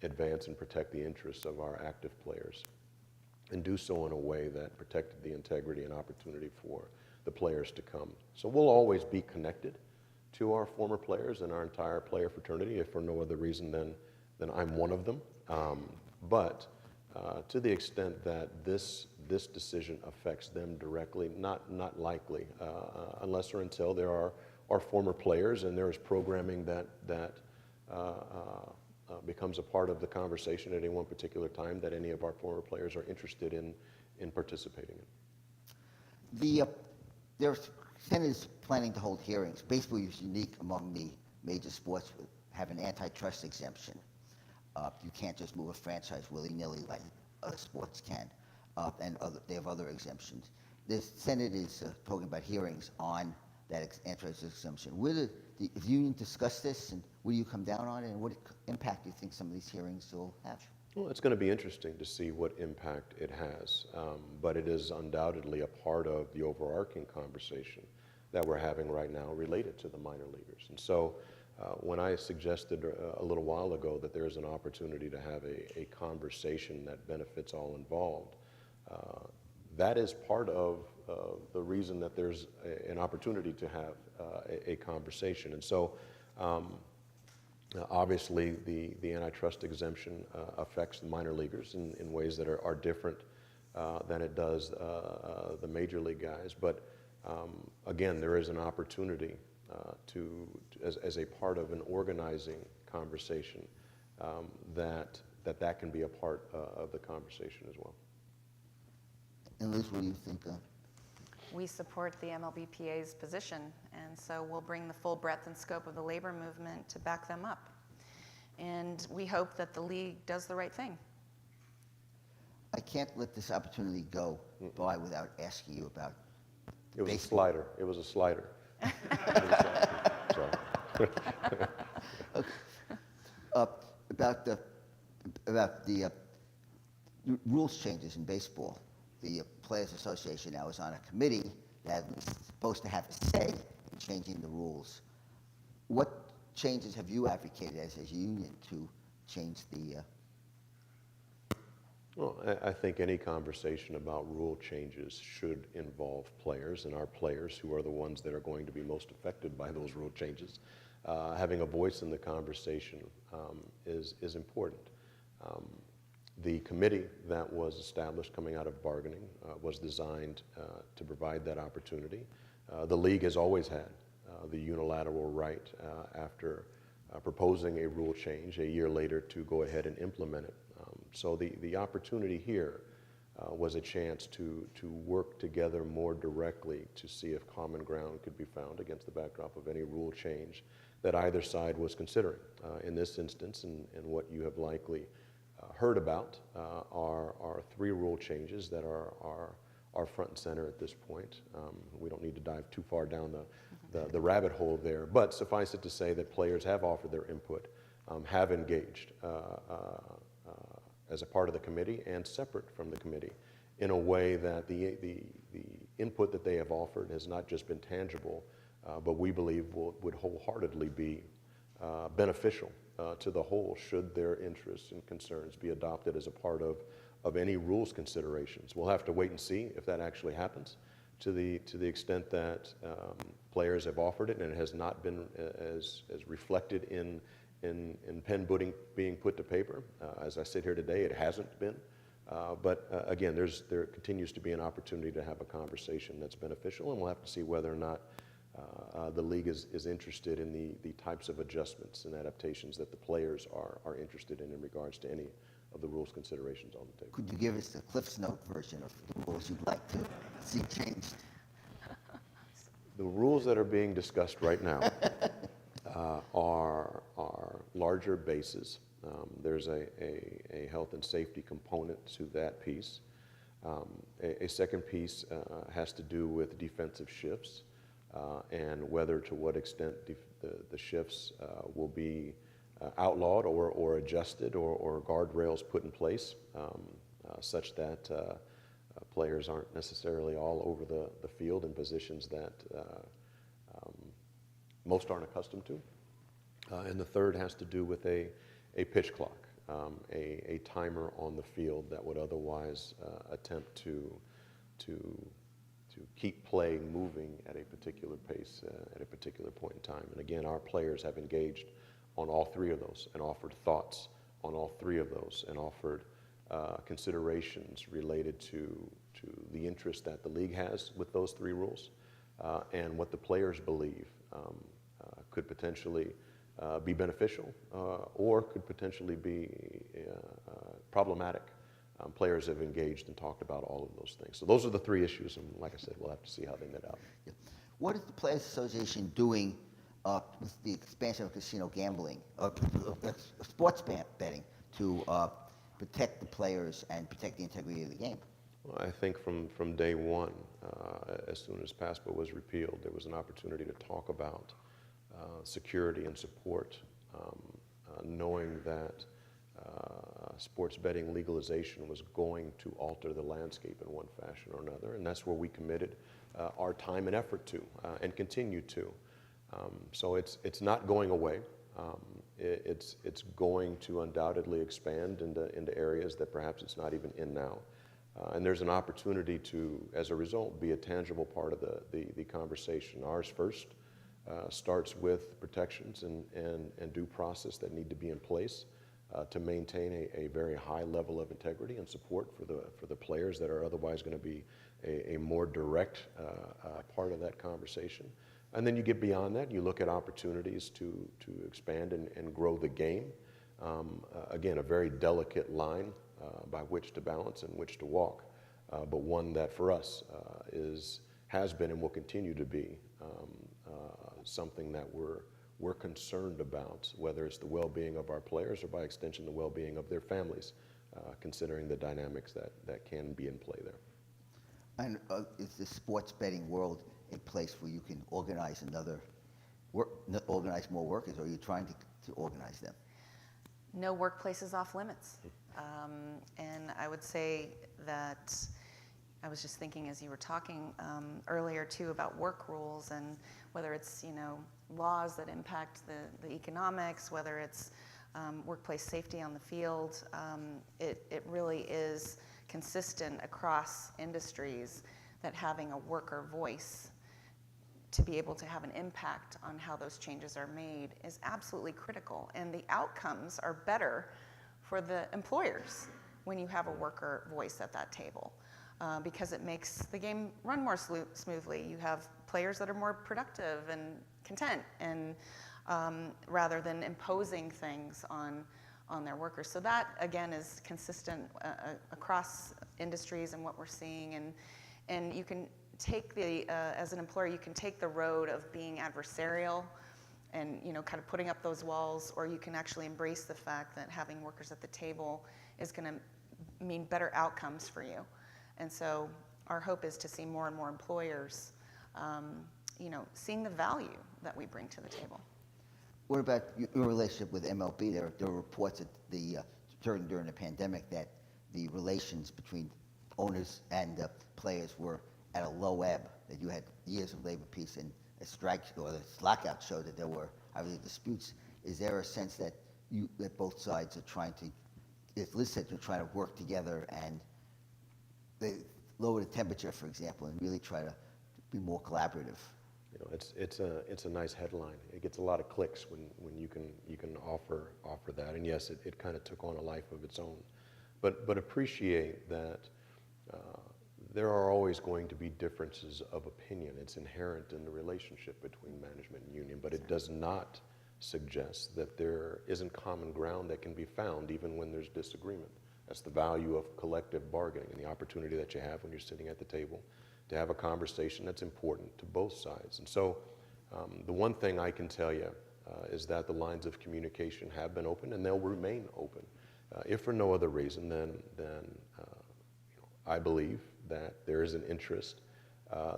[SPEAKER 2] advance and protect the interests of our active players, and do so in a way that protected the integrity and opportunity for the players to come. So we'll always be connected to our former players and our entire player fraternity, if for no other reason than I'm one of them. But to the extent that this decision affects them directly, not likely, unless or until there are former players and there is programming that becomes a part of the conversation at any one particular time that any of our former players are interested in participating in.
[SPEAKER 1] There are senators planning to hold hearings. Baseball is unique among the major sports with have an antitrust exemption. You can't just move a franchise willy-nilly like other sports can, and they have other exemptions. The Senate is talking about hearings on that antitrust exemption. If the union discuss this, and will you come down on it, and what impact do you think some of these hearings will have?
[SPEAKER 2] Well, it's going to be interesting to see what impact it has, but it is undoubtedly a part of the overarching conversation that we're having right now related to the minor leaguers. And so when I suggested a little while ago that there is an opportunity to have a conversation that benefits all involved, that is part of the reason that there's an opportunity to have a conversation. And so obviously the antitrust exemption affects the minor leaguers in ways that are different than it does the major league guys. But again, there is an opportunity as a part of an organizing conversation that can be a part of the conversation as well.
[SPEAKER 1] And Liz, what do you think?
[SPEAKER 3] We support the MLBPA's position, and so we'll bring the full breadth and scope of the labor movement to back them up. And we hope that the league does the right thing.
[SPEAKER 1] I can't let this opportunity go by without asking you about
[SPEAKER 2] It was
[SPEAKER 1] baseball.
[SPEAKER 2] a slider. It was a slider. Sorry.
[SPEAKER 1] About the rules changes in baseball. the Players Association now is on a committee that is supposed to have a say in changing the rules. What changes have you advocated as a union to change the?
[SPEAKER 2] Well, I think any conversation about rule changes should involve players, and our players, who are the ones that are going to be most affected by those rule changes, having a voice in the conversation is important. The committee that was established coming out of bargaining was designed to provide that opportunity. The league has always had the unilateral right after proposing a rule change a year later to go ahead and implement it. So the opportunity here was a chance to work together more directly to see if common ground could be found against the backdrop of any rule change that either side was considering. In this instance, and what you have likely heard about, are three rule changes that are front and center at this point. We don't need to dive too far down the rabbit hole there, but suffice it to say that players have offered their input, have engaged as a part of the committee and separate from the committee in a way that the input that they have offered has not just been tangible, but we believe would wholeheartedly be beneficial to the whole should their interests and concerns be adopted as a part of any rules considerations. We'll have to wait and see if that actually happens. To the extent that players have offered it and it has not been as reflected in pen being put to paper. As I sit here today, it hasn't been. But again, there continues to be an opportunity to have a conversation that's beneficial, and we'll have to see whether or not the league is interested in the types of adjustments and adaptations that the players are interested in regards to any of the rules considerations on the table.
[SPEAKER 1] Could you give us the Cliff's Note version of the rules you'd like to see changed?
[SPEAKER 2] The rules that are being discussed right now are larger bases. There's a health and safety component to that piece. A second piece has to do with defensive shifts and whether to what extent the shifts will be outlawed or adjusted or guardrails put in place such that players aren't necessarily all over the field in positions that most aren't accustomed to. And the third has to do with a pitch clock, a timer on the field that would otherwise attempt to keep play moving at a particular pace at a particular point in time. And again, our players have engaged on all three of those and offered thoughts on all three of those and offered considerations related to the interest that the league has with those three rules and what the players believe could potentially be beneficial or could potentially be problematic. Players have engaged and talked about all of those things. So those are the three issues, and like I said, we'll have to see how they net out.
[SPEAKER 1] Yeah. What is the Players Association doing with the expansion of casino gambling, sports betting, to protect the players and protect the integrity of the game?
[SPEAKER 2] Well, I think from day one, as soon as PASPA was repealed, there was an opportunity to talk about security and support, knowing that sports betting legalization was going to alter the landscape in one fashion or another, and that's where we committed our time and effort to, and continue to. So it's not going away. It's going to undoubtedly expand into areas that perhaps it's not even in now. And there's an opportunity to, as a result, be a tangible part of the conversation. Ours first starts with protections and due process that need to be in place to maintain a very high level of integrity and support for the players that are otherwise going to be a more direct part of that conversation. And then you get beyond that, you look at opportunities to expand and grow the game. Again, a very delicate line by which to balance and which to walk, but one that for us has been and will continue to be something that we're concerned about, whether it's the well-being of our players or by extension the well-being of their families, considering the dynamics that can be in play there.
[SPEAKER 1] And is the sports betting world a place where you can organize organize more workers, or are you trying to organize them?
[SPEAKER 3] No workplace is off limits. And I would say that I was just thinking as you were talking earlier too about work rules, and whether it's laws that impact the economics, whether it's workplace safety on the field, it really is consistent across industries that having a worker voice to be able to have an impact on how those changes are made is absolutely critical. And the outcomes are better for the employers when you have a worker voice at that table, because it makes the game run more smoothly. You have players that are more productive and content, and rather than imposing things on their workers. So that, again, is consistent across industries and what we're seeing. And you can take as an employer, you can take the road of being adversarial and kind of putting up those walls, or you can actually embrace the fact that having workers at the table is going to mean better outcomes for you. And so our hope is to see more and more employers, seeing the value that we bring to the table.
[SPEAKER 1] What about your relationship with MLB? There were reports that during the pandemic that the relations between owners and players were at a low ebb, that you had years of labor peace, and a strike or the lockout showed that there were obviously disputes. Is there a sense that both sides are trying to, as Liz said, they're trying to work together and they lower the temperature, for example, and really try to be more collaborative?
[SPEAKER 2] It's a nice headline. It gets a lot of clicks when you can offer that. And yes, it kind of took on a life of its own. But appreciate that there are always going to be differences of opinion. It's inherent in the relationship between management and union, but it does not suggest that there isn't common ground that can be found even when there's disagreement. That's the value of collective bargaining and the opportunity that you have when you're sitting at the table to have a conversation that's important to both sides. And so the one thing I can tell you is that the lines of communication have been open and they'll remain open. If for no other reason than I believe that there is an interest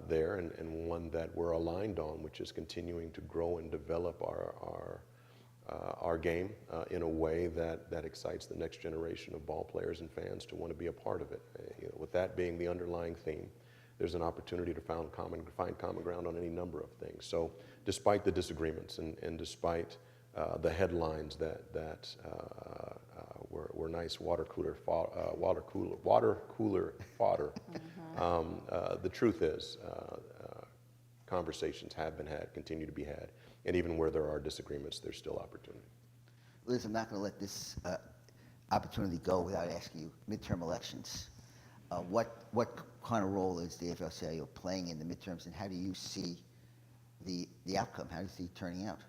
[SPEAKER 2] there and one that we're aligned on, which is continuing to grow and develop our game in a way that excites the next generation of ball players and fans to want to be a part of it. With that being the underlying theme, there's an opportunity to find common ground on any number of things. So despite the disagreements and despite the headlines that were nice water cooler fodder, the truth is conversations have been had, continue to be had, and even where there are disagreements, there's still opportunity.
[SPEAKER 1] Liz, I'm not going to let this opportunity go without asking you, midterm elections. What kind of role is the AFL-CIO playing in the midterms, and how do you see the outcome? How do you see it turning out?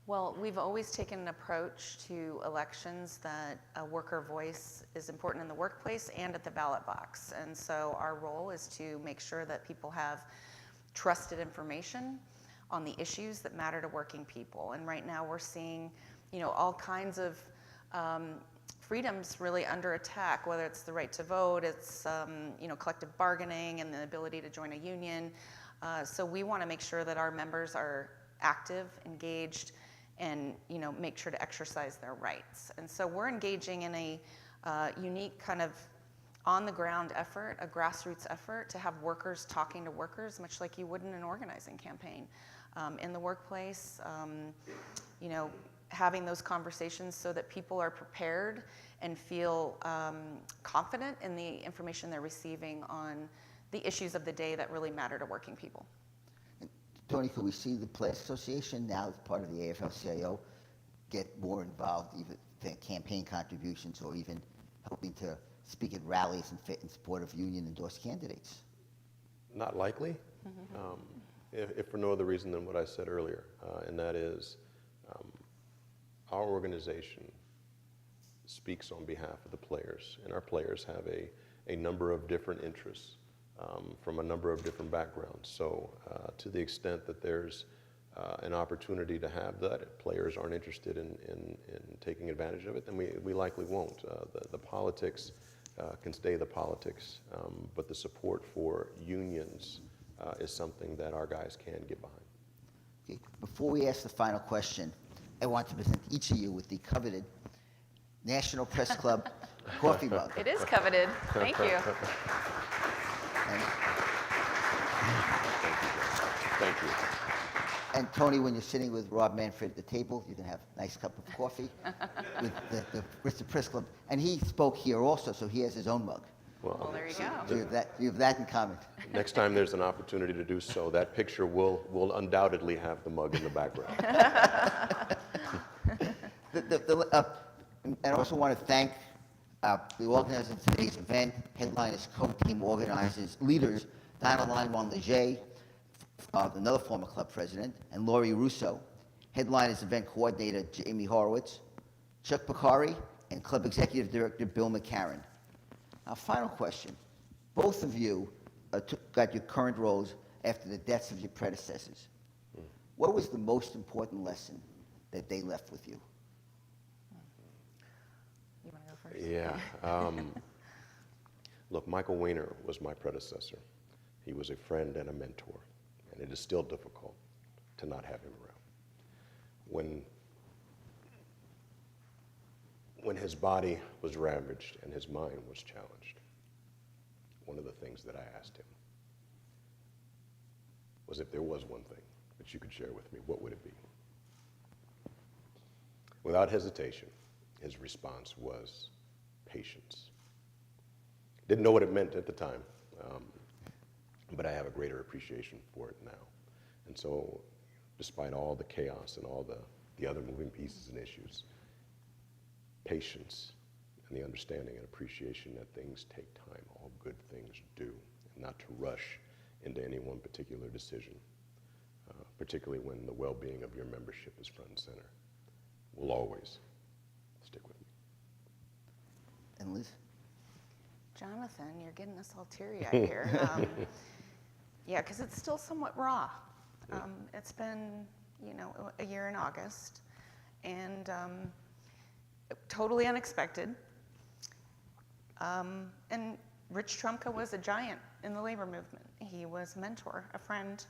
[SPEAKER 3] Well, we've always taken an approach to elections that a worker voice is important in the workplace and at the ballot box. And so our role is to make sure that people have trusted information on the issues that matter to working people. And right now we're seeing, all kinds of freedoms really under attack, whether it's the right to vote, it's collective bargaining and the ability to join a union. So we want to make sure that our members are active, engaged, and make sure to exercise their rights. And so we're engaging in a unique kind of on-the-ground effort, a grassroots effort to have workers talking to workers, much like you would in an organizing campaign in the workplace. Having those conversations so that people are prepared and feel confident in the information they're receiving on the issues of the day that really matter to working people.
[SPEAKER 1] Tony, could we see the Players Association now as part of the AFL-CIO get more involved, even campaign contributions, or even helping to speak at rallies and fit in support of union-endorsed candidates?
[SPEAKER 2] Not likely, if for no other reason than what I said earlier, and that is our organization speaks on behalf of the players, and our players have a number of different interests from a number of different backgrounds. So to the extent that there's an opportunity to have that, if players aren't interested in taking advantage of it, then we likely won't. The politics can stay the politics, but the support for unions is something that our guys can get behind.
[SPEAKER 1] Okay. Before we ask the final question, I want to present each of you with the coveted National Press Club coffee mug.
[SPEAKER 3] It is coveted. Thank you.
[SPEAKER 1] And,
[SPEAKER 2] Thank you.
[SPEAKER 1] and Tony, when you're sitting with Rob Manfred at the table, you can have a nice cup of coffee with the Press Club. And he spoke here also, so he has his own mug.
[SPEAKER 3] Well, there you go.
[SPEAKER 1] So you have that in common.
[SPEAKER 2] Next time there's an opportunity to do so, that picture will undoubtedly have the mug in the background.
[SPEAKER 1] And I also want to thank the organizers of today's event, headliners, co-team organizers, leaders, Donna Leger, another former club president, and Laurie Russo, headliners event coordinator Jamie Horowitz, Chuck Picari, and club executive director Bill McCarron. Now, final question. Both of you got your current roles after the deaths of your predecessors. What was the most important lesson that they left with you?
[SPEAKER 3] You want to go first?
[SPEAKER 2] Yeah. Look, Michael Weiner was my predecessor. He was a friend and a mentor, and it is still difficult to not have him around. When his body was ravaged and his mind was challenged, one of the things that I asked him was, if there was one thing that you could share with me, what would it be? Without hesitation, his response was patience. Didn't know what it meant at the time, but I have a greater appreciation for it now. And so, despite all the chaos and all the other moving pieces and issues, patience and the understanding and appreciation that things take time, all good things do, and not to rush into any one particular decision, particularly when the well-being of your membership is front and center, will always stick with me.
[SPEAKER 1] And Liz?
[SPEAKER 3] Jonathan, you're getting us all teary-eyed here. Yeah, because it's still somewhat raw. It's been, a year in August, and totally unexpected. And Rich Trumka was a giant in the labor movement. He was a mentor, a friend.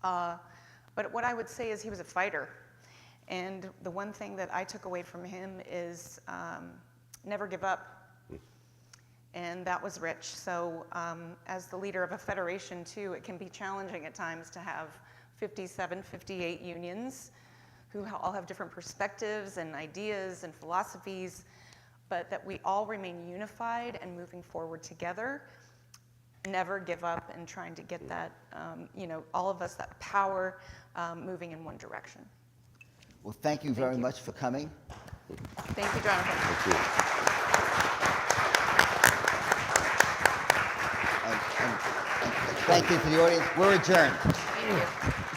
[SPEAKER 3] But what I would say is he was a fighter. And the one thing that I took away from him is never give up. And that was Rich. So as the leader of a federation, too, it can be challenging at times to have 57, 58 unions who all have different perspectives and ideas and philosophies, but that we all remain unified and moving forward together, never give up, and trying to get that, all of us, that power moving in one direction.
[SPEAKER 1] Well, thank you very much for coming.
[SPEAKER 3] Thank you, Jonathan.
[SPEAKER 2] Thank you.
[SPEAKER 1] And thank you to the audience. We're adjourned.
[SPEAKER 3] Thank you.